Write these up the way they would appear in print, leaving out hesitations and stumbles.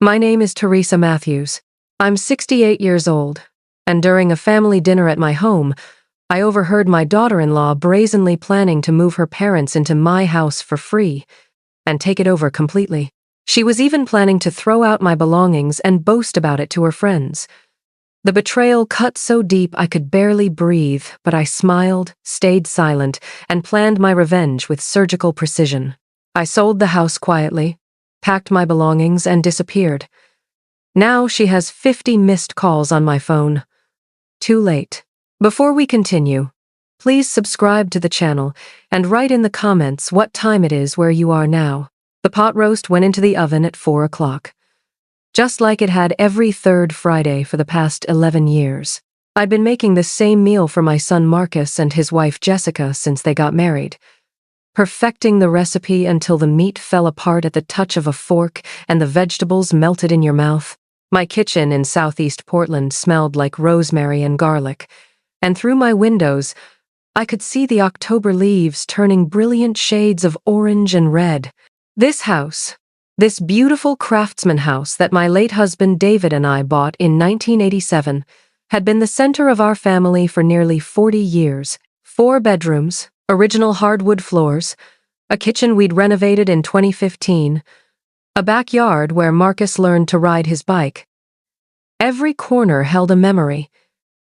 My name is Teresa Matthews. I'm 68 years old, and during a family dinner at my home, I overheard my daughter-in-law brazenly planning to move her parents into my house for free and take it over completely. She was even planning to throw out my belongings and boast about it to her friends. The betrayal cut so deep I could barely breathe, but I smiled, stayed silent, and planned my revenge with surgical precision. I sold the house quietly, packed my belongings, and disappeared. Now she has 50 missed calls on my phone. Too late. Before we continue, please subscribe to the channel and write in the comments what time it is where you are now. The pot roast went into the oven at 4 o'clock. Just like it had every third Friday for the past 11 years. I'd been making this same meal for my son Marcus and his wife Jessica since they got married, perfecting the recipe until the meat fell apart at the touch of a fork and the vegetables melted in your mouth. My kitchen in southeast Portland smelled like rosemary and garlic, and through my windows, I could see the October leaves turning brilliant shades of orange and red. This house, this beautiful craftsman house that my late husband David and I bought in 1987, had been the center of our family for nearly 40 years. 4 bedrooms, original hardwood floors, a kitchen we'd renovated in 2015, a backyard where Marcus learned to ride his bike. Every corner held a memory.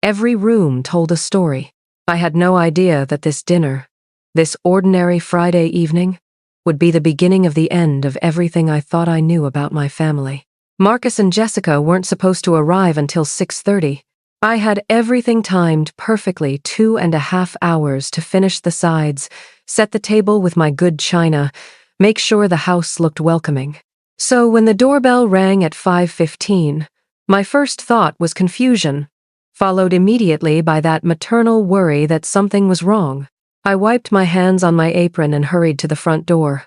Every room told a story. I had no idea that this dinner, this ordinary Friday evening, would be the beginning of the end of everything I thought I knew about my family. Marcus and Jessica weren't supposed to arrive until 6:30. I had everything timed perfectly, 2.5 hours to finish the sides, set the table with my good china, make sure the house looked welcoming. So when the doorbell rang at 5:15, my first thought was confusion, followed immediately by that maternal worry that something was wrong. I wiped my hands on my apron and hurried to the front door.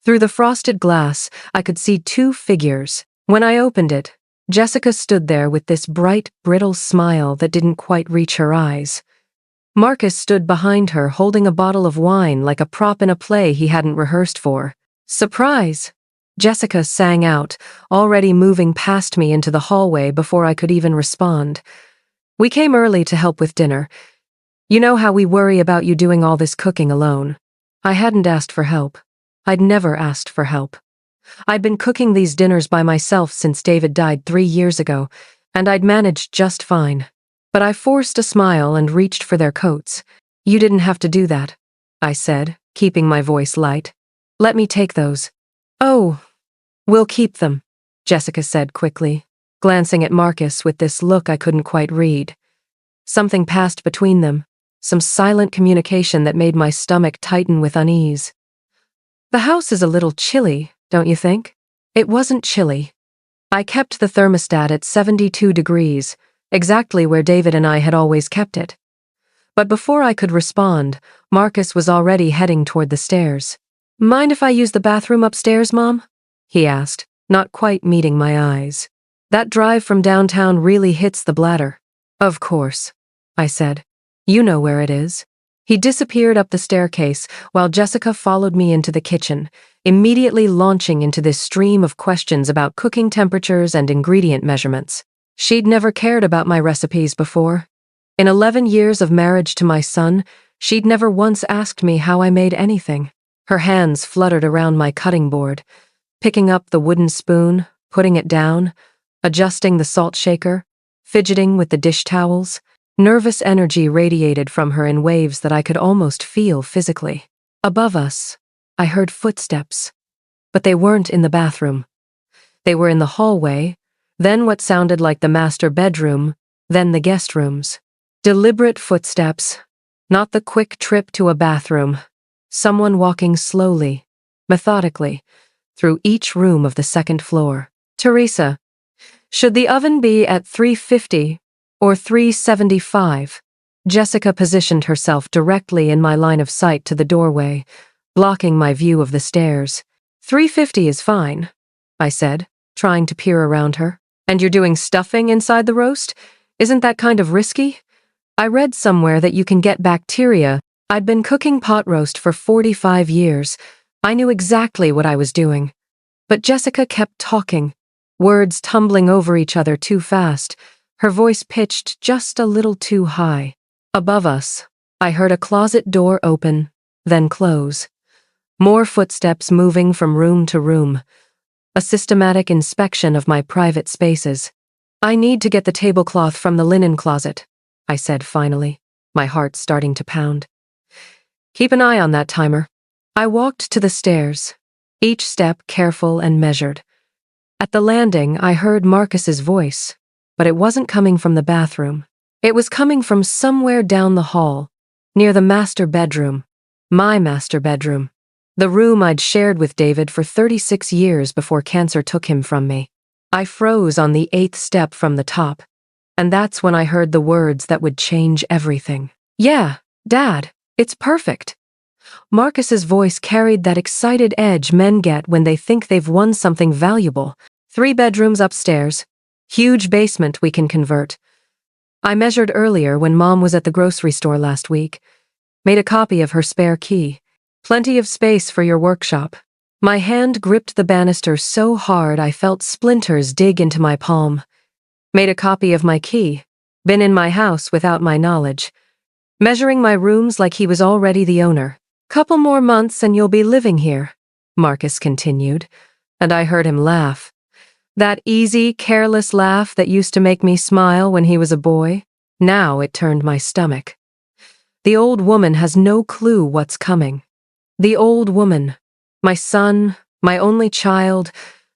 Through the frosted glass, I could see 2 figures. When I opened it, Jessica stood there with this bright, brittle smile that didn't quite reach her eyes. Marcus stood behind her holding a bottle of wine like a prop in a play he hadn't rehearsed for. "Surprise!" Jessica sang out, already moving past me into the hallway before I could even respond. "We came early to help with dinner. You know how we worry about you doing all this cooking alone." I hadn't asked for help. I'd never asked for help. I'd been cooking these dinners by myself since David died 3 years ago, and I'd managed just fine. But I forced a smile and reached for their coats. "You didn't have to do that," I said, keeping my voice light. "Let me take those." "Oh, we'll keep them," Jessica said quickly, glancing at Marcus with this look I couldn't quite read. Something passed between them, some silent communication that made my stomach tighten with unease. "The house is a little chilly, don't you think?" It wasn't chilly. I kept the thermostat at 72 degrees, exactly where David and I had always kept it. But before I could respond, Marcus was already heading toward the stairs. "Mind if I use the bathroom upstairs, Mom?" he asked, not quite meeting my eyes. That drive from downtown really hits the bladder. "Of course," I said. "You know where it is." He disappeared up the staircase while Jessica followed me into the kitchen, immediately launching into this stream of questions about cooking temperatures and ingredient measurements. She'd never cared about my recipes before. In 11 years of marriage to my son, she'd never once asked me how I made anything. Her hands fluttered around my cutting board, picking up the wooden spoon, putting it down, adjusting the salt shaker, fidgeting with the dish towels. Nervous energy radiated from her in waves that I could almost feel physically. Above us, I heard footsteps, but they weren't in the bathroom. They were in the hallway, then what sounded like the master bedroom, then the guest rooms. Deliberate footsteps, not the quick trip to a bathroom. Someone walking slowly, methodically, through each room of the second floor. "Teresa, should the oven be at 350 or 375? Jessica positioned herself directly in my line of sight to the doorway, blocking my view of the stairs. 350 is fine," I said, trying to peer around her. "And you're doing stuffing inside the roast? Isn't that kind of risky? I read somewhere that you can get bacteria." I'd been cooking pot roast for 45 years. I knew exactly what I was doing. But Jessica kept talking, words tumbling over each other too fast, her voice pitched just a little too high. Above us, I heard a closet door open, then close. More footsteps moving from room to room. A systematic inspection of my private spaces. "I need to get the tablecloth from the linen closet," I said finally, my heart starting to pound. "Keep an eye on that timer." I walked to the stairs, each step careful and measured. At the landing, I heard Marcus's voice, but it wasn't coming from the bathroom. It was coming from somewhere down the hall, near the master bedroom, my master bedroom, the room I'd shared with David for 36 years before cancer took him from me. I froze on the 8th step from the top, and that's when I heard the words that would change everything. "Yeah, Dad, it's perfect." Marcus's voice carried that excited edge men get when they think they've won something valuable. 3 bedrooms upstairs, huge basement we can convert. I measured earlier when Mom was at the grocery store last week. Made a copy of her spare key. Plenty of space for your workshop. My hand gripped the banister so hard I felt splinters dig into my palm. Made a copy of my key. Been in my house without my knowledge. Measuring my rooms like he was already the owner. "Couple more months and you'll be living here," Marcus continued, and I heard him laugh. That easy, careless laugh that used to make me smile when he was a boy. Now it turned my stomach. The old woman has no clue what's coming. The old woman, my son, my only child,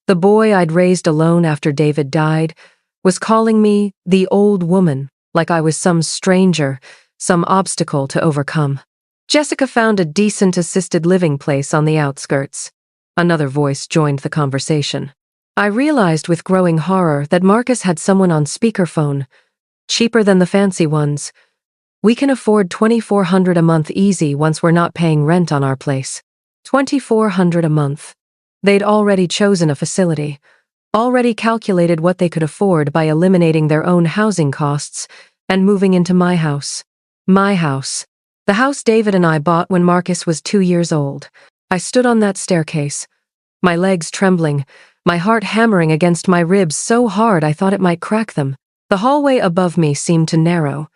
the boy I'd raised alone after David died, was calling me the old woman, like I was some stranger, some obstacle to overcome. "Jessica found a decent assisted living place on the outskirts." Another voice joined the conversation. I realized with growing horror that Marcus had someone on speakerphone, cheaper than the fancy ones. "We can afford $2,400 a month easy once we're not paying rent on our place." $2,400 a month. They'd already chosen a facility, already calculated what they could afford by eliminating their own housing costs and moving into my house. My house. The house David and I bought when Marcus was 2 years old. I stood on that staircase, my legs trembling, my heart hammering against my ribs so hard I thought it might crack them. The hallway above me seemed to narrow,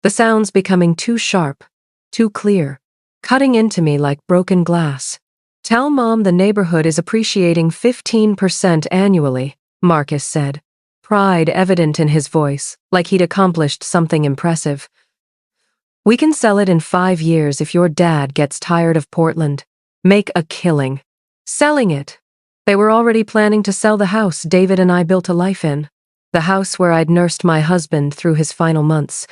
the sounds becoming too sharp, too clear, cutting into me like broken glass. "Tell Mom the neighborhood is appreciating 15% annually," Marcus said, pride evident in his voice, like he'd accomplished something impressive. "We can sell it in 5 years if your dad gets tired of Portland. Make a killing. Selling it." They were already planning to sell the house David and I built a life in. The house where I'd nursed my husband through his final months,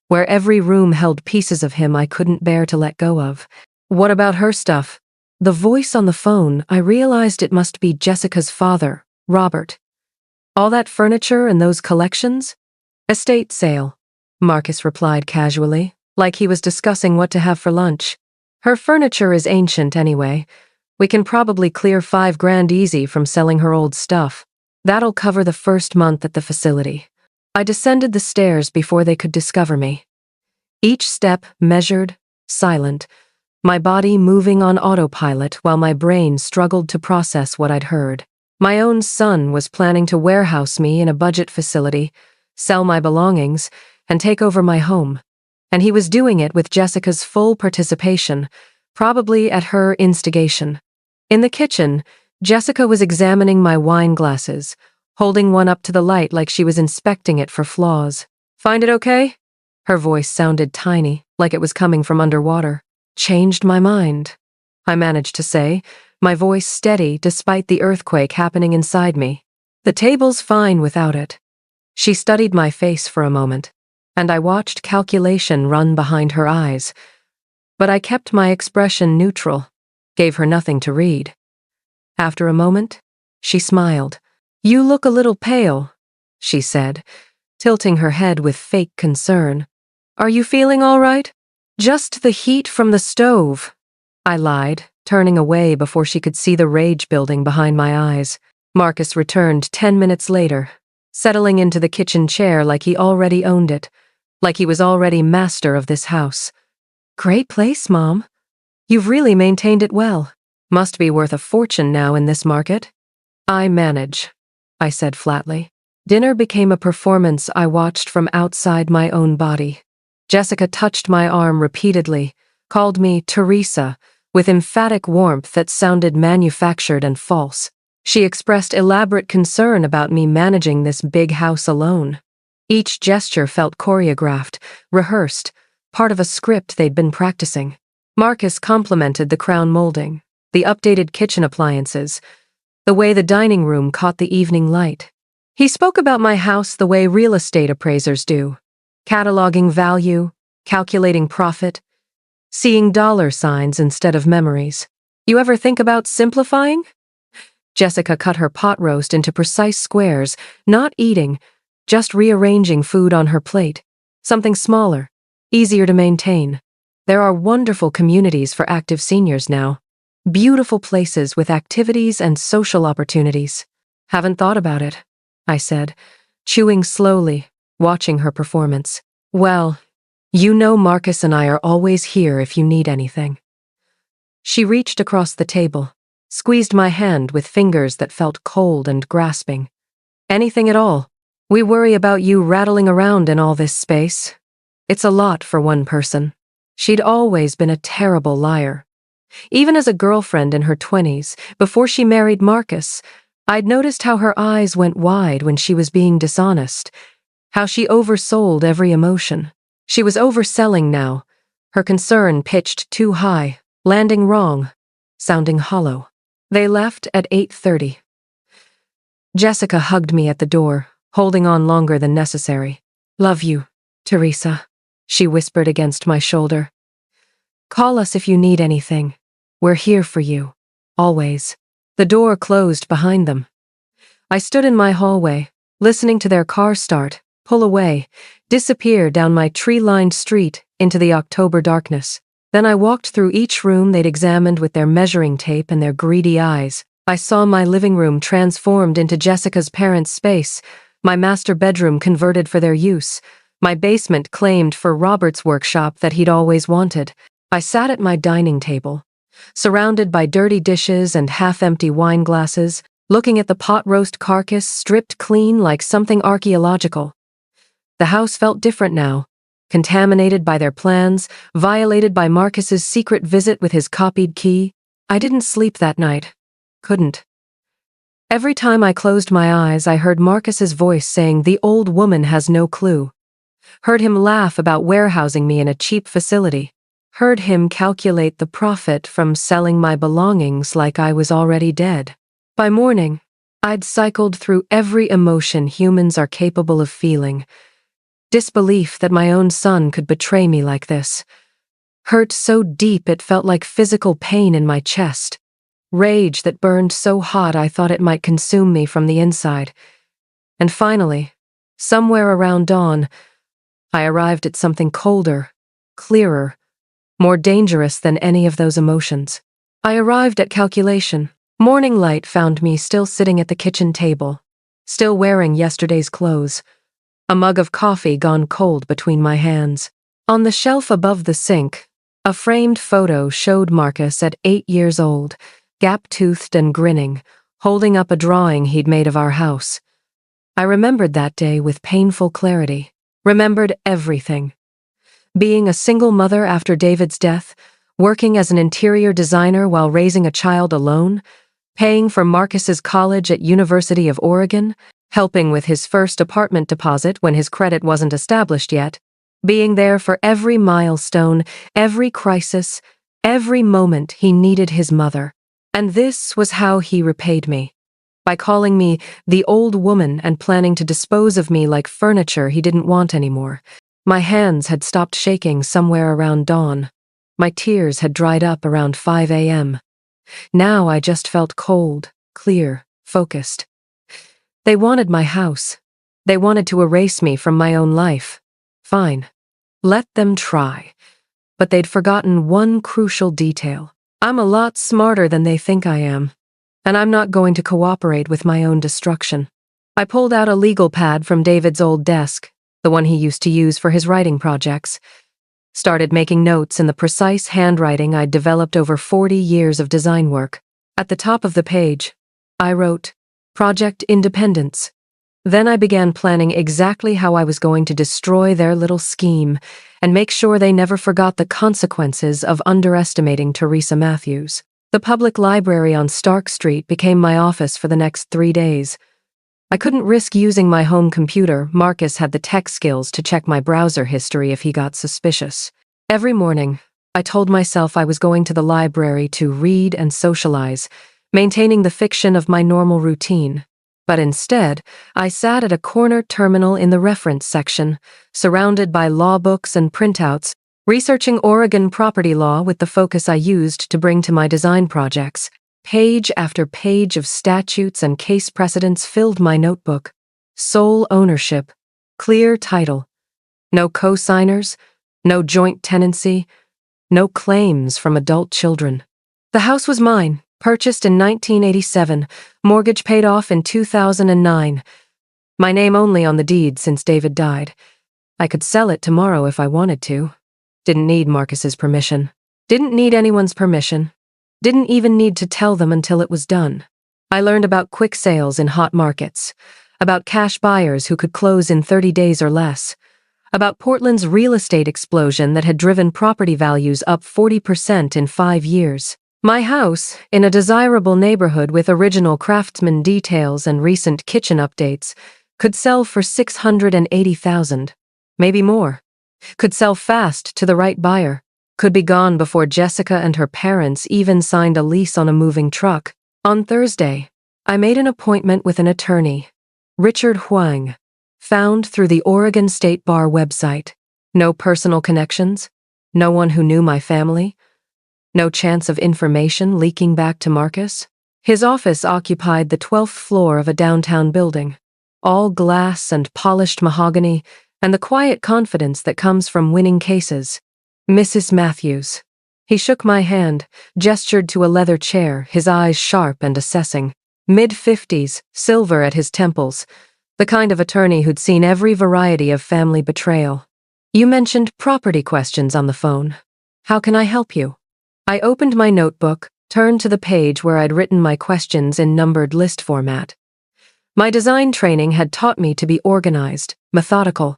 where every room held pieces of him I couldn't bear to let go of. "What about her stuff?" The voice on the phone, I realized it must be Jessica's father, Robert. "All that furniture and those collections?" "Estate sale," Marcus replied casually, like he was discussing what to have for lunch. "Her furniture is ancient anyway. We can probably clear $5,000 easy from selling her old stuff. That'll cover the first month at the facility." I descended the stairs before they could discover me. Each step measured, silent, my body moving on autopilot while my brain struggled to process what I'd heard. My own son was planning to warehouse me in a budget facility, sell my belongings, and take over my home. And he was doing it with Jessica's full participation, probably at her instigation. In the kitchen, Jessica was examining my wine glasses, holding one up to the light like she was inspecting it for flaws. "Find it okay?" Her voice sounded tiny, like it was coming from underwater. "Changed my mind," I managed to say, my voice steady despite the earthquake happening inside me. "The table's fine without it." She studied my face for a moment, and I watched calculation run behind her eyes. But I kept my expression neutral, gave her nothing to read. After a moment, she smiled. "You look a little pale," she said, tilting her head with fake concern. "Are you feeling all right?" "Just the heat from the stove," I lied, turning away before she could see the rage building behind my eyes. Marcus returned 10 minutes later, settling into the kitchen chair like he already owned it, like he was already master of this house. "Great place, Mom. You've really maintained it well. Must be worth a fortune now in this market." "I manage." I said flatly. Dinner became a performance I watched from outside my own body. Jessica touched my arm repeatedly, called me Teresa, with emphatic warmth that sounded manufactured and false. She expressed elaborate concern about me managing this big house alone. Each gesture felt choreographed, rehearsed, part of a script they'd been practicing. Marcus complimented the crown molding, the updated kitchen appliances, the way the dining room caught the evening light. He spoke about my house the way real estate appraisers do, cataloging value, calculating profit, seeing dollar signs instead of memories. You ever think about simplifying? Jessica cut her pot roast into precise squares, not eating, just rearranging food on her plate. Something smaller, easier to maintain. There are wonderful communities for active seniors now. Beautiful places with activities and social opportunities. Haven't thought about it, I said, chewing slowly, watching her performance. Well, you know Marcus and I are always here if you need anything. She reached across the table, squeezed my hand with fingers that felt cold and grasping. Anything at all. We worry about you rattling around in all this space. It's a lot for one person. She'd always been a terrible liar. Even as a girlfriend in her 20s, before she married Marcus, I'd noticed how her eyes went wide when she was being dishonest, how she oversold every emotion. She was overselling now, her concern pitched too high, landing wrong, sounding hollow. They left at 8:30. Jessica hugged me at the door, holding on longer than necessary. Love you, Teresa, she whispered against my shoulder. Call us if you need anything. We're here for you. Always. The door closed behind them. I stood in my hallway, listening to their car start, pull away, disappear down my tree-lined street into the October darkness. Then I walked through each room they'd examined with their measuring tape and their greedy eyes. I saw my living room transformed into Jessica's parents' space, my master bedroom converted for their use, my basement claimed for Robert's workshop that he'd always wanted. I sat at my dining table, surrounded by dirty dishes and half-empty wine glasses, looking at the pot roast carcass stripped clean like something archaeological. The house felt different now, contaminated by their plans, violated by Marcus's secret visit with his copied key. I didn't sleep that night. Couldn't. Every time I closed my eyes, I heard Marcus's voice saying the old woman has no clue. Heard him laugh about warehousing me in a cheap facility. Heard him calculate the profit from selling my belongings like I was already dead. By morning, I'd cycled through every emotion humans are capable of feeling. Disbelief that my own son could betray me like this. Hurt so deep it felt like physical pain in my chest. Rage that burned so hot I thought it might consume me from the inside. And finally, somewhere around dawn, I arrived at something colder, clearer, more dangerous than any of those emotions. I arrived at calculation. Morning light found me still sitting at the kitchen table, still wearing yesterday's clothes, a mug of coffee gone cold between my hands. On the shelf above the sink, a framed photo showed Marcus at 8 years old, gap-toothed and grinning, holding up a drawing he'd made of our house. I remembered that day with painful clarity, remembered everything. Being a single mother after David's death, working as an interior designer while raising a child alone, paying for Marcus's college at University of Oregon, helping with his first apartment deposit when his credit wasn't established yet, being there for every milestone, every crisis, every moment he needed his mother. And this was how he repaid me. By calling me the old woman and planning to dispose of me like furniture he didn't want anymore. My hands had stopped shaking somewhere around dawn. My tears had dried up around 5 a.m. Now I just felt cold, clear, focused. They wanted my house. They wanted to erase me from my own life. Fine. Let them try. But they'd forgotten one crucial detail. I'm a lot smarter than they think I am, and I'm not going to cooperate with my own destruction. I pulled out a legal pad from David's old desk, the one he used to use for his writing projects. Started making notes in the precise handwriting I'd developed over 40 years of design work. At the top of the page, I wrote, Project Independence. Then I began planning exactly how I was going to destroy their little scheme and make sure they never forgot the consequences of underestimating Teresa Matthews. The public library on Stark Street became my office for the next 3 days. I couldn't risk using my home computer. Marcus had the tech skills to check my browser history if he got suspicious. Every morning, I told myself I was going to the library to read and socialize, maintaining the fiction of my normal routine. But instead, I sat at a corner terminal in the reference section, surrounded by law books and printouts, researching Oregon property law with the focus I used to bring to my design projects. Page after page of statutes and case precedents filled my notebook. Sole ownership, clear title, no co-signers, no joint tenancy, no claims from adult children. The house was mine. Purchased in 1987, mortgage paid off in 2009. My name only on the deed since David died. I could sell it tomorrow if I wanted to. Didn't need Marcus's permission. Didn't need anyone's permission. Didn't even need to tell them until it was done. I learned about quick sales in hot markets, about cash buyers who could close in 30 days or less, about Portland's real estate explosion that had driven property values up 40% in 5 years. My house, in a desirable neighborhood with original craftsman details and recent kitchen updates, could sell for $680,000, maybe more. Could sell fast to the right buyer. Could be gone before Jessica and her parents even signed a lease on a moving truck. On Thursday, I made an appointment with an attorney, Richard Huang, found through the Oregon State Bar website. No personal connections, no one who knew my family. No chance of information leaking back to Marcus. His office occupied the 12th floor of a downtown building, all glass and polished mahogany, and the quiet confidence that comes from winning cases. Mrs. Matthews. He shook my hand, gestured to a leather chair, his eyes sharp and assessing. Mid-50s, silver at his temples, the kind of attorney who'd seen every variety of family betrayal. You mentioned property questions on the phone. How can I help you? I opened my notebook, turned to the page where I'd written my questions in numbered list format. My design training had taught me to be organized, methodical,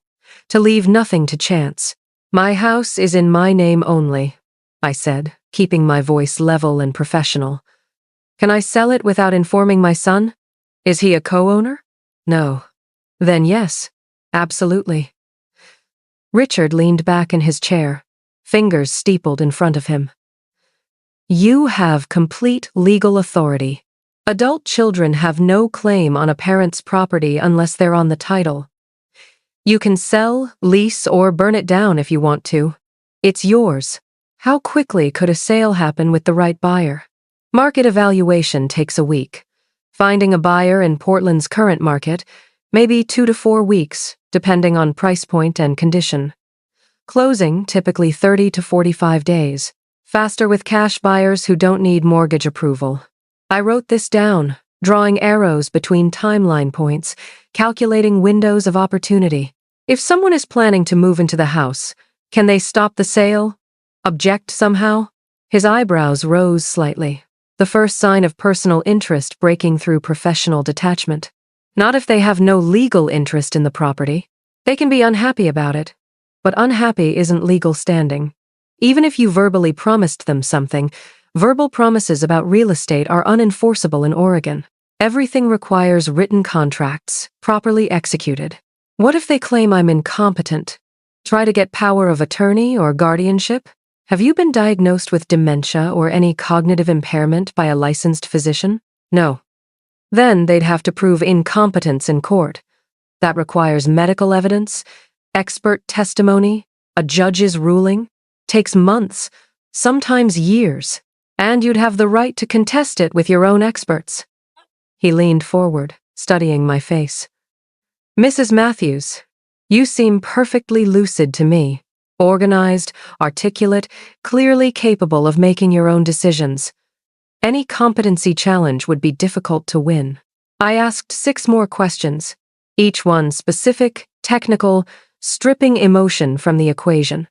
to leave nothing to chance. My house is in my name only, I said, keeping my voice level and professional. Can I sell it without informing my son? Is he a co-owner? No. Then yes, absolutely. Richard leaned back in his chair, fingers steepled in front of him. You have complete legal authority. Adult children have no claim on a parent's property unless they're on the title. You can sell, lease, or burn it down if you want to. It's yours. How quickly could a sale happen with the right buyer? Market evaluation takes a week. Finding a buyer in Portland's current market, maybe 2 to 4 weeks, depending on price point and condition. Closing, typically 30 to 45 days. Faster with cash buyers who don't need mortgage approval. I wrote this down, drawing arrows between timeline points, calculating windows of opportunity. If someone is planning to move into the house, can they stop the sale? Object somehow? His eyebrows rose slightly, the first sign of personal interest breaking through professional detachment. Not if they have no legal interest in the property. They can be unhappy about it, but unhappy isn't legal standing. Even if you verbally promised them something, verbal promises about real estate are unenforceable in Oregon. Everything requires written contracts, properly executed. What if they claim I'm incompetent? Try to get power of attorney or guardianship? Have you been diagnosed with dementia or any cognitive impairment by a licensed physician? No. Then they'd have to prove incompetence in court. That requires medical evidence, expert testimony, a judge's ruling. Takes months, sometimes years, and you'd have the right to contest it with your own experts. He leaned forward, studying my face. Mrs. Matthews, you seem perfectly lucid to me, organized, articulate, clearly capable of making your own decisions. Any competency challenge would be difficult to win. I asked 6 more questions, each one specific, technical, stripping emotion from the equation.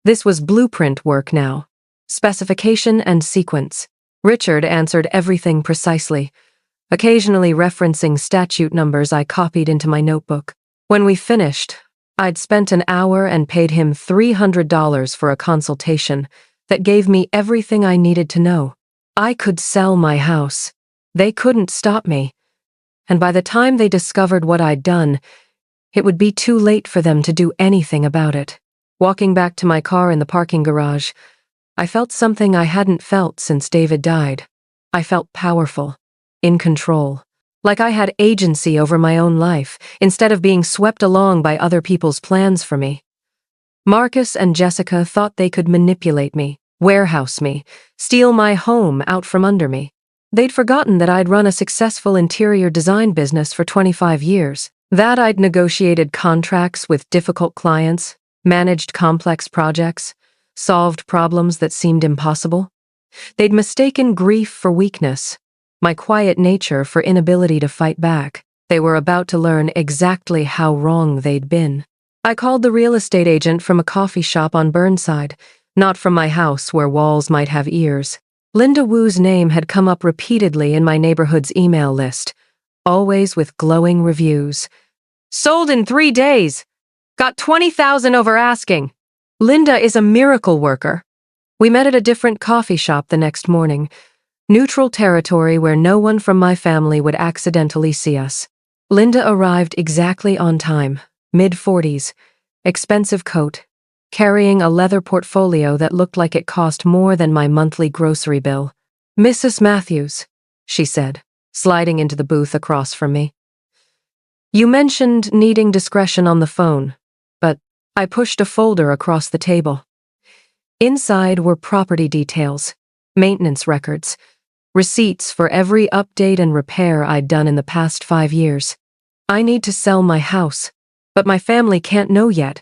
This was blueprint work now. Specification and sequence. Richard answered everything precisely. occasionally referencing statute numbers I copied into my notebook. When we finished, I'd spent an hour and paid him $300 for a consultation that gave me everything I needed to know. I could sell my house. They couldn't stop me. And by the time they discovered what I'd done, it would be too late for them to do anything about it. Walking back to my car in the parking garage, I felt something I hadn't felt since David died. I felt powerful, in control, like I had agency over my own life, instead of being swept along by other people's plans for me. Marcus and Jessica thought they could manipulate me, warehouse me, steal my home out from under me. They'd forgotten that I'd run a successful interior design business for 25 years, that I'd negotiated contracts with difficult clients, managed complex projects, solved problems that seemed impossible. They'd mistaken grief for weakness, my quiet nature for inability to fight back. They were about to learn exactly how wrong they'd been. I called the real estate agent from a coffee shop on Burnside, not from my house where walls might have ears. Linda Wu's name had come up repeatedly in my neighborhood's email list, always with glowing reviews. Sold in 3 days! Got $20,000 over asking! Linda is a miracle worker. We met at a different coffee shop the next morning, neutral territory where no one from my family would accidentally see us. Linda arrived exactly on time, mid-40s, expensive coat, carrying a leather portfolio that looked like it cost more than my monthly grocery bill. "Mrs. Matthews," she said, sliding into the booth across from me. "You mentioned needing discretion on the phone, but..." I pushed a folder across the table. Inside were property details, maintenance records, receipts for every update and repair I'd done in the past 5 years. I need to sell my house, but my family can't know yet,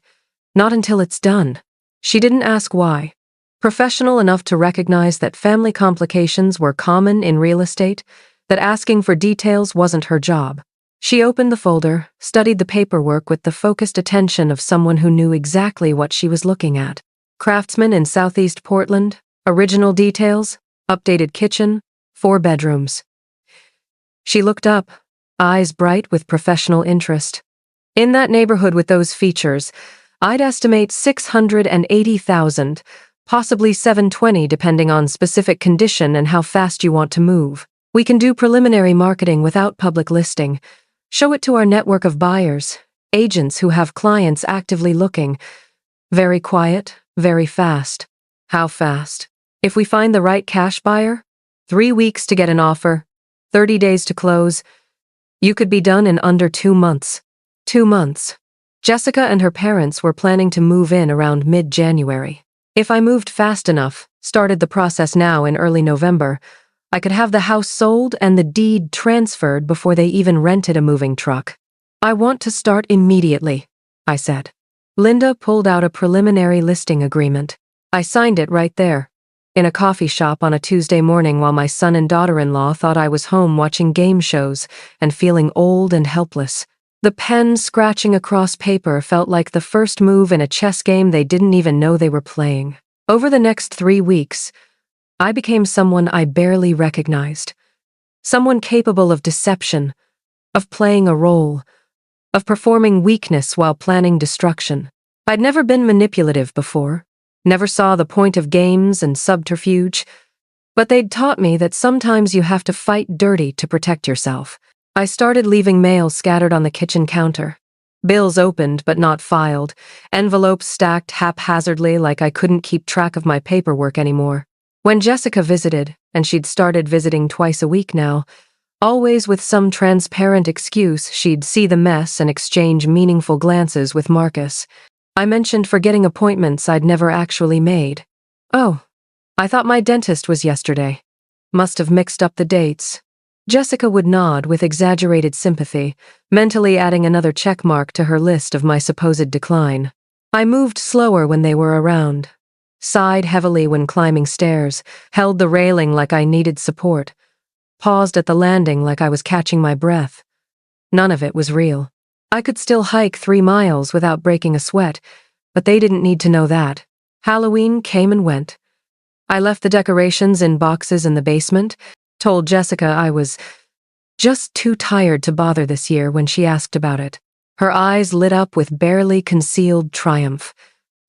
not until it's done. She didn't ask why. Professional enough to recognize that family complications were common in real estate, that asking for details wasn't her job. She opened the folder, studied the paperwork with the focused attention of someone who knew exactly what she was looking at. Craftsman in Southeast Portland, original details, updated kitchen, 4 bedrooms. She looked up, eyes bright with professional interest. In that neighborhood with those features, I'd estimate $680,000, possibly $720 depending on specific condition and how fast you want to move. We can do preliminary marketing without public listing. Show it to our network of buyers, agents who have clients actively looking. Very quiet, very fast. How fast? If we find the right cash buyer, 3 weeks to get an offer, 30 days to close. You could be done in under 2 months. 2 months. Jessica and her parents were planning to move in around mid-January. If I moved fast enough, started the process now in early November, I could have the house sold and the deed transferred before they even rented a moving truck. "I want to start immediately," I said. Linda pulled out a preliminary listing agreement. I signed it right there, in a coffee shop on a Tuesday morning while my son and daughter-in-law thought I was home watching game shows and feeling old and helpless. The pen scratching across paper felt like the first move in a chess game they didn't even know they were playing. Over the next 3 weeks, I became someone I barely recognized. Someone capable of deception, of playing a role, of performing weakness while planning destruction. I'd never been manipulative before, never saw the point of games and subterfuge, but they'd taught me that sometimes you have to fight dirty to protect yourself. I started leaving mail scattered on the kitchen counter. Bills opened but not filed, envelopes stacked haphazardly like I couldn't keep track of my paperwork anymore. When Jessica visited, and she'd started visiting twice a week now, always with some transparent excuse, she'd see the mess and exchange meaningful glances with Marcus. I mentioned forgetting appointments I'd never actually made. "Oh, I thought my dentist was yesterday. Must have mixed up the dates." Jessica would nod with exaggerated sympathy, mentally adding another check mark to her list of my supposed decline. I moved slower when they were around, sighed heavily when climbing stairs, held the railing like I needed support, paused at the landing like I was catching my breath. None of it was real. I could still hike 3 miles without breaking a sweat, but they didn't need to know that. Halloween came and went. I left the decorations in boxes in the basement, told Jessica I was Just too tired to bother this year when she asked about it. Her eyes lit up with barely concealed triumph.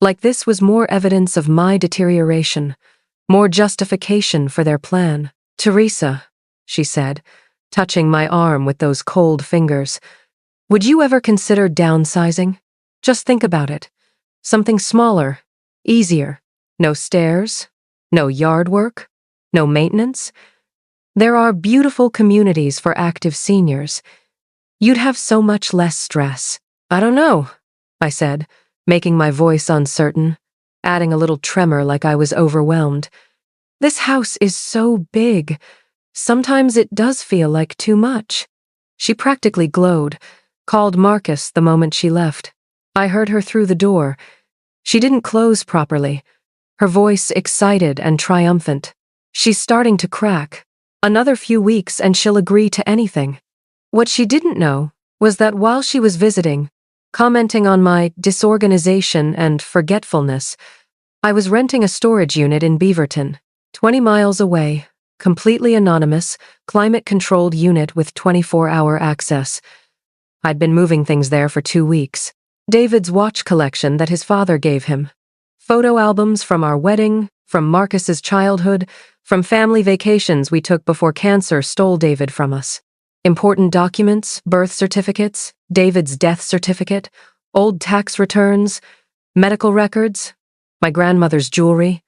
Like this was more evidence of my deterioration, more justification for their plan. Teresa, she said, touching my arm with those cold fingers, would you ever consider downsizing? Just think about it. Something smaller, easier. No stairs, no yard work, no maintenance. There are beautiful communities for active seniors. You'd have so much less stress. I don't know, I said, making my voice uncertain, adding a little tremor like I was overwhelmed. This house is so big. Sometimes it does feel like too much. She practically glowed, called Marcus the moment she left. I heard her through the door. She didn't close properly, her voice excited and triumphant. She's starting to crack. Another few weeks and she'll agree to anything. What she didn't know was that while she was visiting, commenting on my disorganization and forgetfulness, I was renting a storage unit in Beaverton, 20 miles away, completely anonymous, climate-controlled unit with 24-hour access. I'd been moving things there for 2 weeks. David's watch collection that his father gave him. Photo albums from our wedding, from Marcus's childhood, from family vacations we took before cancer stole David from us. Important documents, birth certificates, David's death certificate, old tax returns, medical records, my grandmother's jewelry,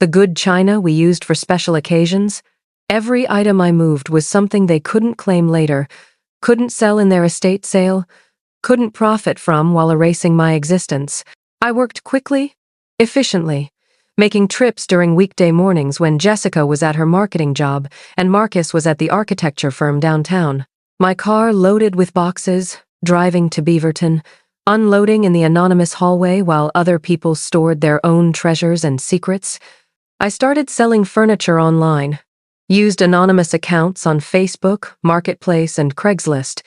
the good china we used for special occasions. Every item I moved was something they couldn't claim later, couldn't sell in their estate sale, couldn't profit from while erasing my existence. I worked quickly, efficiently, making trips during weekday mornings when Jessica was at her marketing job and Marcus was at the architecture firm downtown. My car loaded with boxes, driving to Beaverton, unloading in the anonymous hallway while other people stored their own treasures and secrets. I started selling furniture online, used anonymous accounts on Facebook, Marketplace, and Craigslist.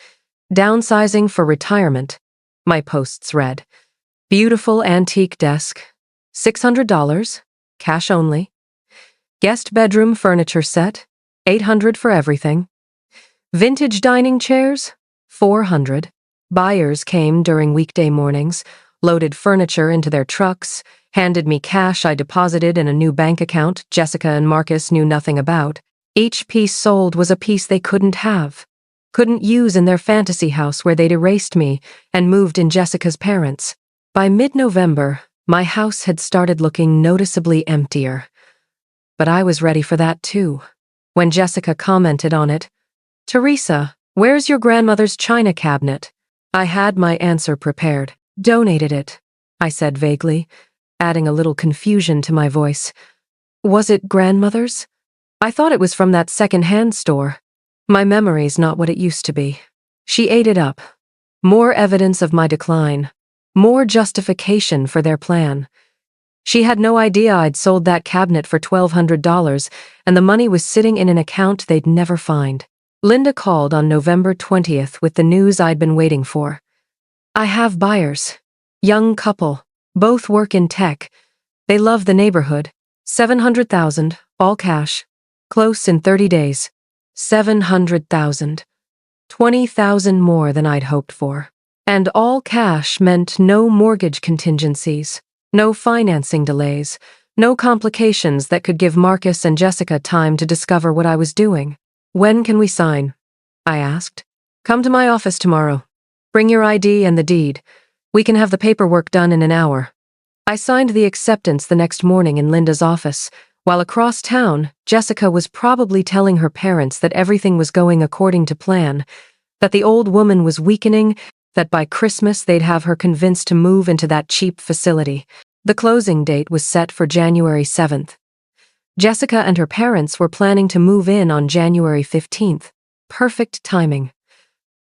Downsizing for retirement. My posts read, beautiful antique desk, $600, cash only. Guest bedroom furniture set, $800 for everything. Vintage dining chairs, $400. Buyers came during weekday mornings, loaded furniture into their trucks, handed me cash I deposited in a new bank account Jessica and Marcus knew nothing about. Each piece sold was a piece they couldn't have, couldn't use in their fantasy house where they'd erased me and moved in Jessica's parents. By mid-November, my house had started looking noticeably emptier. But I was ready for that too. When Jessica commented on it, Teresa, where's your grandmother's china cabinet? I had my answer prepared. Donated it, I said vaguely, adding a little confusion to my voice. Was it grandmother's? I thought it was from that second-hand store. My memory's not what it used to be. She ate it up. More evidence of my decline. More justification for their plan. She had no idea I'd sold that cabinet for $1,200, and the money was sitting in an account they'd never find. Linda called on November 20th with the news I'd been waiting for. I have buyers. Young couple. Both work in tech. They love the neighborhood. $700,000, all cash. Close in 30 days. $700,000. $20,000 more than I'd hoped for. And all cash meant no mortgage contingencies, no financing delays, no complications that could give Marcus and Jessica time to discover what I was doing. When can we sign? I asked. Come to my office tomorrow. Bring your ID and the deed. We can have the paperwork done in an hour. I signed the acceptance the next morning in Linda's office, while across town, Jessica was probably telling her parents that everything was going according to plan, that the old woman was weakening, that by Christmas they'd have her convinced to move into that cheap facility. The closing date was set for January 7th. Jessica and her parents were planning to move in on January 15th. Perfect timing.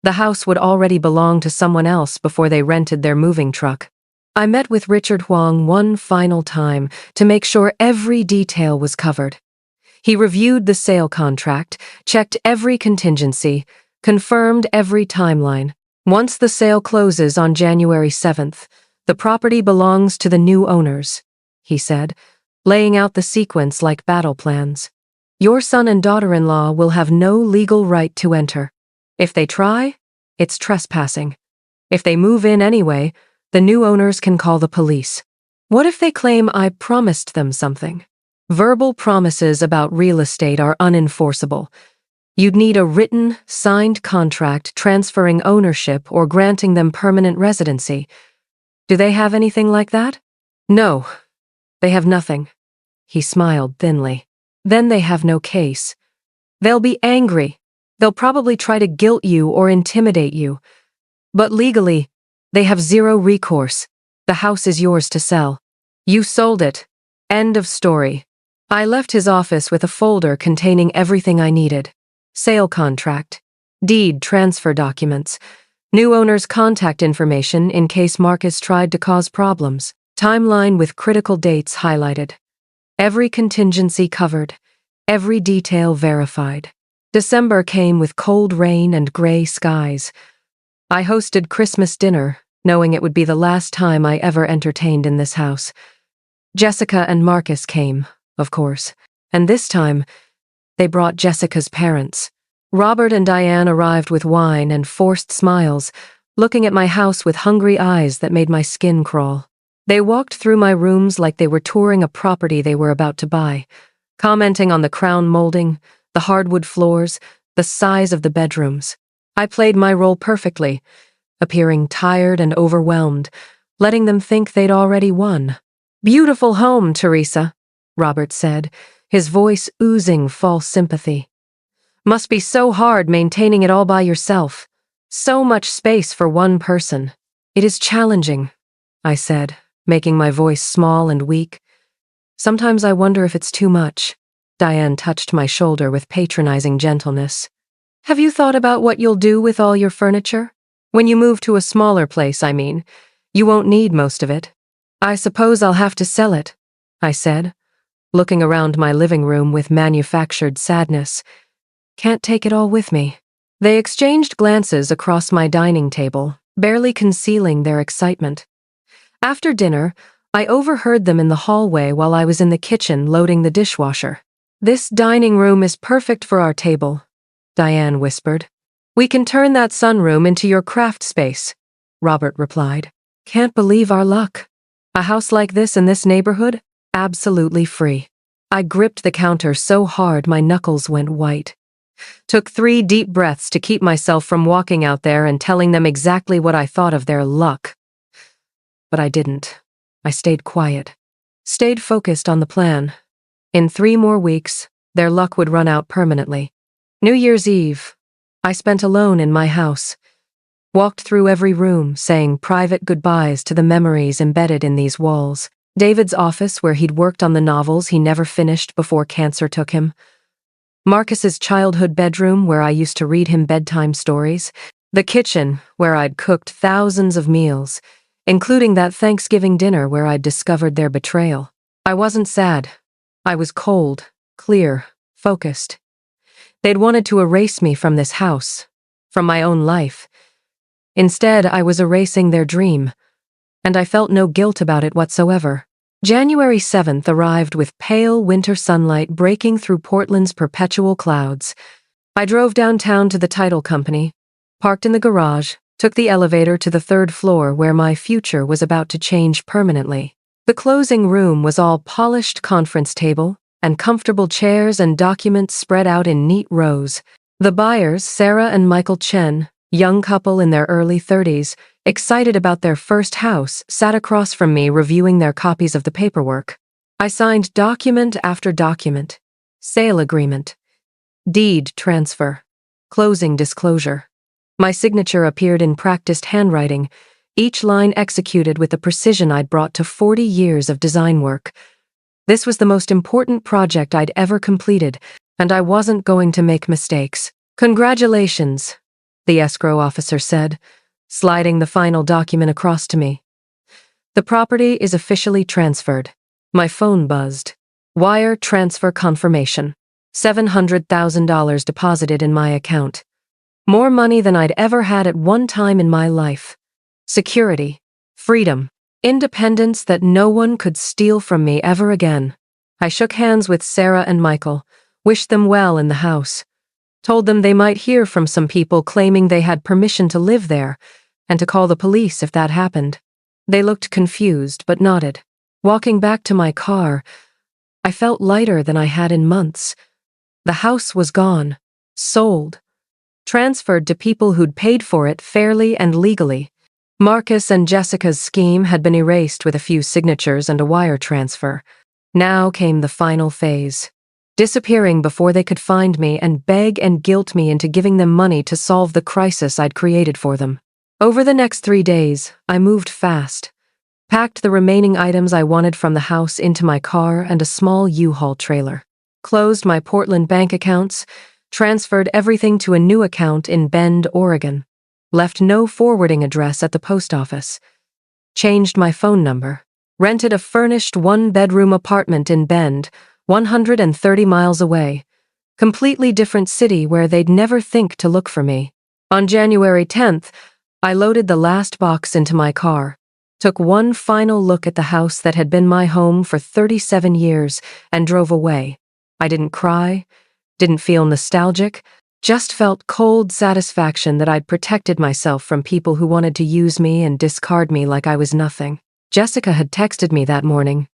The house would already belong to someone else before they rented their moving truck. I met with Richard Huang one final time to make sure every detail was covered. He reviewed the sale contract, checked every contingency, confirmed every timeline. Once the sale closes on January 7th, the property belongs to the new owners, he said, laying out the sequence like battle plans. Your son and daughter-in-law will have no legal right to enter. If they try, it's trespassing. If they move in anyway, the new owners can call the police. What if they claim I promised them something? Verbal promises about real estate are unenforceable. You'd need a written, signed contract transferring ownership or granting them permanent residency. Do they have anything like that? No, they have nothing. He smiled thinly. Then they have no case. They'll be angry. They'll probably try to guilt you or intimidate you. But legally, they have zero recourse. The house is yours to sell. You sold it. End of story. I left his office with a folder containing everything I needed. Sale contract, deed transfer documents, new owner's contact information in case Marcus tried to cause problems, timeline with critical dates highlighted. Every contingency covered, every detail verified. December came with cold rain and gray skies. I hosted Christmas dinner, knowing it would be the last time I ever entertained in this house. Jessica and Marcus came, of course, and this time, they brought Jessica's parents. Robert and Diane arrived with wine and forced smiles, looking at my house with hungry eyes that made my skin crawl. They walked through my rooms like they were touring a property they were about to buy, commenting on the crown molding, the hardwood floors, the size of the bedrooms. I played my role perfectly, appearing tired and overwhelmed, letting them think they'd already won. "Beautiful home, Teresa," Robert said, his voice oozing false sympathy. "Must be so hard maintaining it all by yourself. So much space for one person." "It is challenging," I said, making my voice small and weak. "Sometimes I wonder if it's too much." Diane touched my shoulder with patronizing gentleness. "Have you thought about what you'll do with all your furniture? When you move to a smaller place, I mean. You won't need most of it." "I suppose I'll have to sell it," I said, looking around my living room with manufactured sadness. "Can't take it all with me." They exchanged glances across my dining table, barely concealing their excitement. After dinner, I overheard them in the hallway while I was in the kitchen loading the dishwasher. "This dining room is perfect for our table," Diane whispered. "We can turn that sunroom into your craft space," Robert replied. "Can't believe our luck. A house like this in this neighborhood? Absolutely free." I gripped the counter so hard my knuckles went white. Took 3 deep breaths to keep myself from walking out there and telling them exactly what I thought of their luck. But I didn't. I stayed quiet. Stayed focused on the plan. In 3 more weeks, their luck would run out permanently. New Year's Eve, I spent alone in my house. Walked through every room, saying private goodbyes to the memories embedded in these walls. David's office where he'd worked on the novels he never finished before cancer took him. Marcus's childhood bedroom where I used to read him bedtime stories. The kitchen where I'd cooked thousands of meals, including that Thanksgiving dinner where I'd discovered their betrayal. I wasn't sad. I was cold, clear, focused. They'd wanted to erase me from this house, from my own life. Instead, I was erasing their dream, and I felt no guilt about it whatsoever. January 7th arrived with pale winter sunlight breaking through Portland's perpetual clouds. I drove downtown to the title company, parked in the garage, took the elevator to the 3rd floor where my future was about to change permanently. The closing room was all polished conference table and comfortable chairs and documents spread out in neat rows. The buyers, Sarah and Michael Chen, young couple in their early 30s, excited about their first house, sat across from me reviewing their copies of the paperwork. I signed document after document. Sale agreement. Deed transfer. Closing disclosure. My signature appeared in practiced handwriting, each line executed with the precision I'd brought to 40 years of design work. This was the most important project I'd ever completed, and I wasn't going to make mistakes. "Congratulations," the escrow officer said, sliding the final document across to me. "The property is officially transferred." My phone buzzed. Wire transfer confirmation. $700,000 deposited in my account. More money than I'd ever had at one time in my life. Security, freedom, independence that no one could steal from me ever again. I shook hands with Sarah and Michael, wished them well in the house. Told them they might hear from some people claiming they had permission to live there, and to call the police if that happened. They looked confused, but nodded. Walking back to my car, I felt lighter than I had in months. The house was gone, sold, transferred to people who'd paid for it fairly and legally. Marcus and Jessica's scheme had been erased with a few signatures and a wire transfer. Now came the final phase. Disappearing before they could find me and beg and guilt me into giving them money to solve the crisis I'd created for them. Over the next 3 days, I moved fast. Packed the remaining items I wanted from the house into my car and a small U-Haul trailer. Closed my Portland bank accounts, transferred everything to a new account in Bend, Oregon. Left no forwarding address at the post office. Changed my phone number. Rented a furnished 1-bedroom apartment in Bend, 130 miles away. Completely different city where they'd never think to look for me. On January 10th, I loaded the last box into my car. Took one final look at the house that had been my home for 37 years and drove away. I didn't cry, didn't feel nostalgic, just felt cold satisfaction that I'd protected myself from people who wanted to use me and discard me like I was nothing. Jessica had texted me that morning.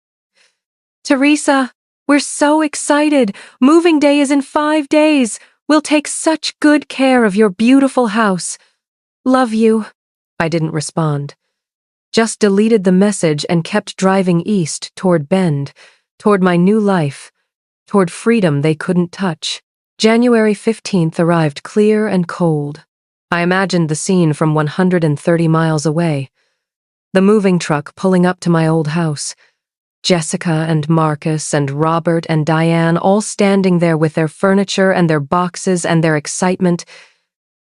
"Teresa, we're so excited. Moving day is in 5 days. We'll take such good care of your beautiful house. Love you." I didn't respond. Just deleted the message and kept driving east toward Bend, toward my new life, toward freedom they couldn't touch. January 15th arrived clear and cold. I imagined the scene from 130 miles away. The moving truck pulling up to my old house. Jessica and Marcus and Robert and Diane all standing there with their furniture and their boxes and their excitement.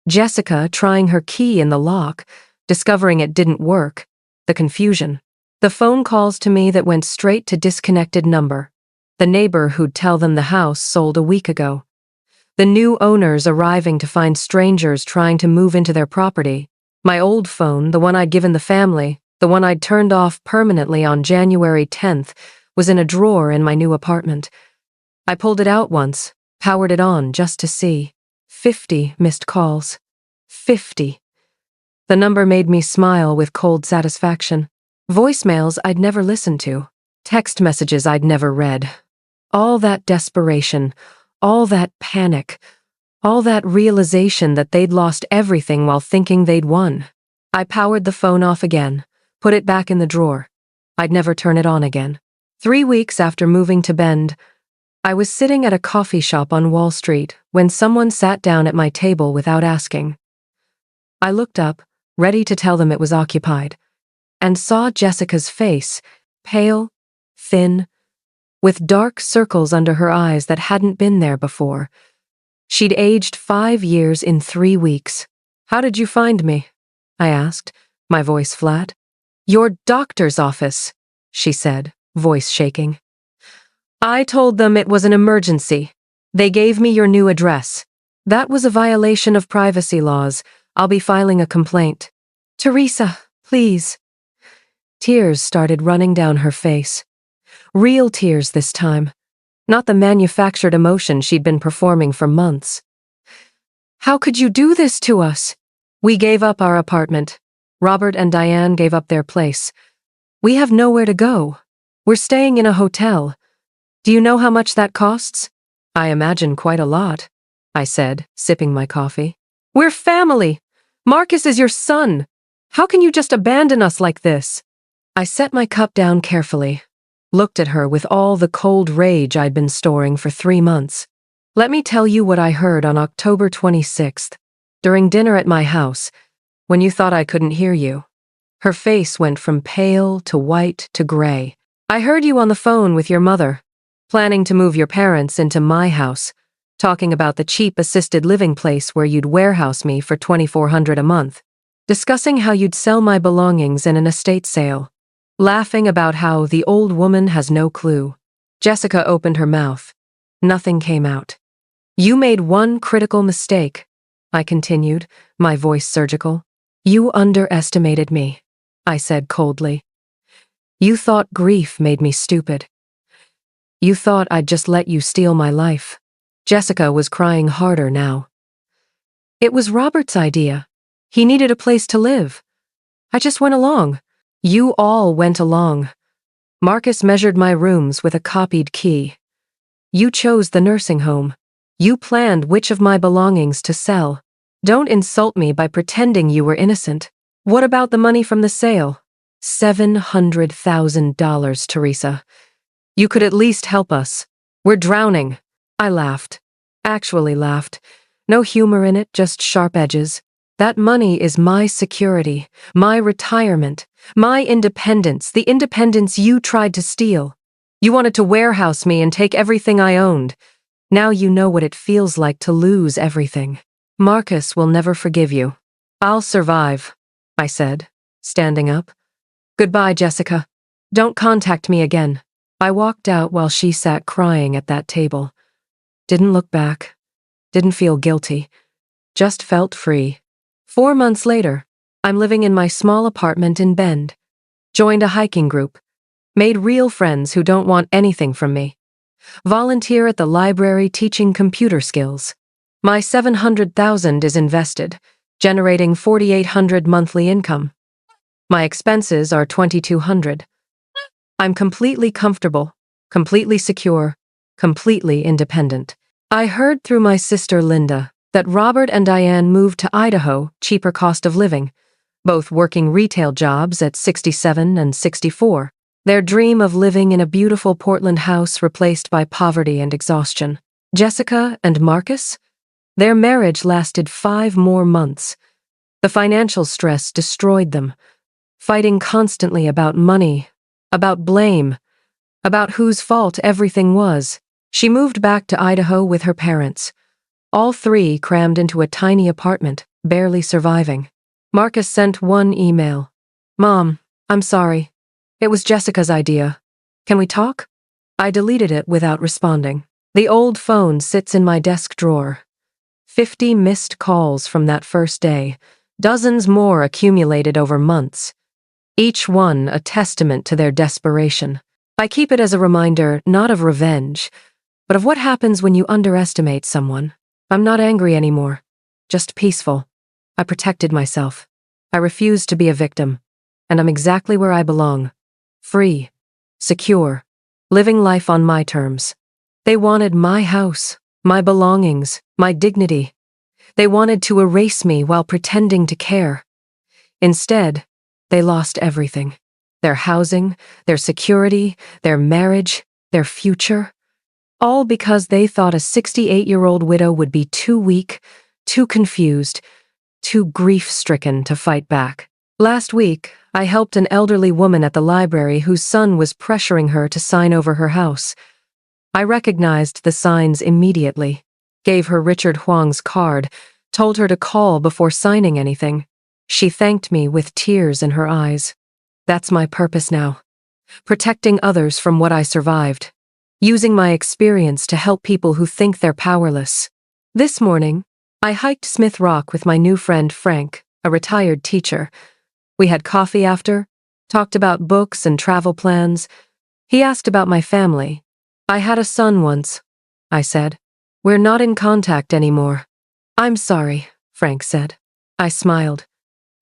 Jessica trying her key in the lock, discovering it didn't work. The confusion. The phone calls to me that went straight to disconnected number. The neighbor who'd tell them the house sold a week ago. The new owners arriving to find strangers trying to move into their property. My old phone, the one I'd given the family, the one I'd turned off permanently on January 10th, was in a drawer in my new apartment. I pulled it out once, powered it on just to see. 50 missed calls. 50. The number made me smile with cold satisfaction. Voicemails I'd never listened to. Text messages I'd never read. All that desperation, all that panic, all that realization that they'd lost everything while thinking they'd won. I powered the phone off again, put it back in the drawer. I'd never turn it on again. 3 weeks after moving to Bend, I was sitting at a coffee shop on Wall Street when someone sat down at my table without asking. I looked up, ready to tell them it was occupied, and saw Jessica's face, pale, thin, with dark circles under her eyes that hadn't been there before. She'd aged 5 years in 3 weeks. "How did you find me?" I asked, my voice flat. "Your doctor's office," she said, voice shaking. "I told them it was an emergency. They gave me your new address. That was a violation of privacy laws. I'll be filing a complaint." "Teresa, please." Tears started running down her face. Real tears this time, not the manufactured emotion she'd been performing for months. "How could you do this to us?" "We gave up our apartment. Robert and Diane gave up their place. We have nowhere to go. We're staying in a hotel. Do you know how much that costs?" "I imagine quite a lot," I said, sipping my coffee. "We're family. Marcus is your son. How can you just abandon us like this?" I set my cup down carefully, looked at her with all the cold rage I'd been storing for 3 months. "Let me tell you what I heard on October 26th, during dinner at my house, when you thought I couldn't hear you." Her face went from pale to white to gray. "I heard you on the phone with your mother, planning to move your parents into my house, talking about the cheap assisted living place where you'd warehouse me for $2,400 a month, discussing how you'd sell my belongings in an estate sale, laughing about how the old woman has no clue." Jessica opened her mouth. Nothing came out. "You made one critical mistake," I continued, my voice surgical. "You underestimated me," I said coldly. "You thought grief made me stupid. You thought I'd just let you steal my life." Jessica was crying harder now. It was Robert's idea. He needed a place to live. I just went along. You all went along. Marcus measured my rooms with a copied key. You chose the nursing home. You planned which of my belongings to sell. Don't insult me by pretending you were innocent. What about the money from the sale? $700,000, Teresa. You could at least help us. We're drowning. I laughed. Actually laughed. No humor in it, just sharp edges. That money is my security, my retirement, my independence, the independence you tried to steal. You wanted to warehouse me and take everything I owned. Now you know what it feels like to lose everything. Marcus will never forgive you. I'll survive, I said, standing up. Goodbye, Jessica. Don't contact me again. I walked out while she sat crying at that table. Didn't look back. Didn't feel guilty. Just felt free. 4 months later, I'm living in my small apartment in Bend. Joined a hiking group. Made real friends who don't want anything from me. Volunteer at the library teaching computer skills. My $700,000 is invested, generating $4,800 monthly income. My expenses are $2,200. I'm completely comfortable, completely secure, completely independent. I heard through my sister Linda that Robert and Diane moved to Idaho, cheaper cost of living, both working retail jobs at 67 and 64. Their dream of living in a beautiful Portland house replaced by poverty and exhaustion. Jessica and Marcus? Their marriage lasted 5 more months. The financial stress destroyed them, fighting constantly about money, about blame, about whose fault everything was. She moved back to Idaho with her parents. All 3 crammed into a tiny apartment, barely surviving. Marcus sent one email. Mom, I'm sorry. It was Jessica's idea. Can we talk? I deleted it without responding. The old phone sits in my desk drawer. 50 missed calls from that first day, dozens more accumulated over months. Each one a testament to their desperation. I keep it as a reminder, not of revenge, but of what happens when you underestimate someone. I'm not angry anymore, just peaceful. I protected myself. I refused to be a victim, and I'm exactly where I belong. Free, secure, living life on my terms. They wanted my house, my belongings, my dignity. They wanted to erase me while pretending to care. Instead, they lost everything. Their housing, their security, their marriage, their future. All because they thought a 68-year-old widow would be too weak, too confused, too grief-stricken to fight back. Last week, I helped an elderly woman at the library whose son was pressuring her to sign over her house. I recognized the signs immediately, gave her Richard Huang's card, told her to call before signing anything. She thanked me with tears in her eyes. That's my purpose now. Protecting others from what I survived. Using my experience to help people who think they're powerless. This morning, I hiked Smith Rock with my new friend Frank, a retired teacher. We had coffee after, talked about books and travel plans. He asked about my family. I had a son once, I said. We're not in contact anymore. I'm sorry, Frank said. I smiled.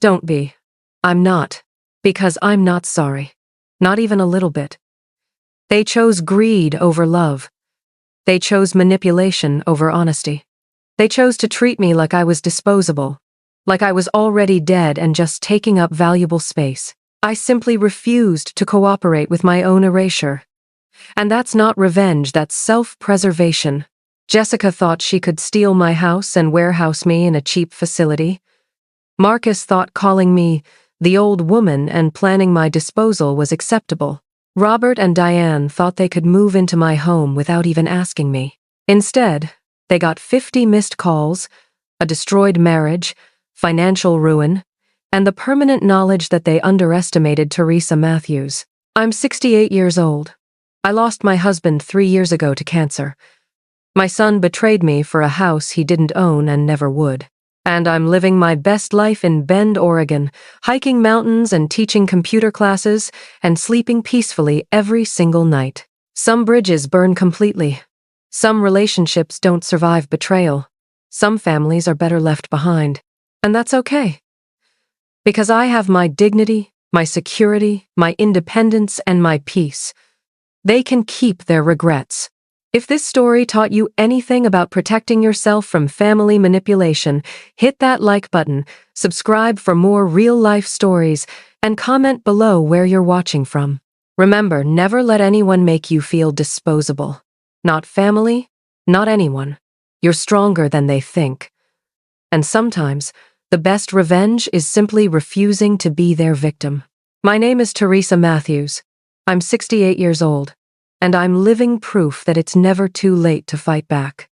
Don't be. I'm not. Because I'm not sorry. Not even a little bit. They chose greed over love. They chose manipulation over honesty. They chose to treat me like I was disposable, like I was already dead and just taking up valuable space. I simply refused to cooperate with my own erasure. And that's not revenge, that's self-preservation. Jessica thought she could steal my house and warehouse me in a cheap facility. Marcus thought calling me the old woman and planning my disposal was acceptable. Robert and Diane thought they could move into my home without even asking me. Instead, they got 50 missed calls, a destroyed marriage, financial ruin, and the permanent knowledge that they underestimated Teresa Matthews. I'm 68 years old. I lost my husband 3 years ago to cancer. My son betrayed me for a house he didn't own and never would. And I'm living my best life in Bend, Oregon, hiking mountains and teaching computer classes and sleeping peacefully every single night. Some bridges burn completely. Some relationships don't survive betrayal. Some families are better left behind, and that's okay. Because I have my dignity, my security, my independence, and my peace. They can keep their regrets. If this story taught you anything about protecting yourself from family manipulation, hit that like button, subscribe for more real-life stories, and comment below where you're watching from. Remember, never let anyone make you feel disposable. Not family, not anyone. You're stronger than they think. And sometimes, the best revenge is simply refusing to be their victim. My name is Teresa Matthews. I'm 68 years old, and I'm living proof that it's never too late to fight back.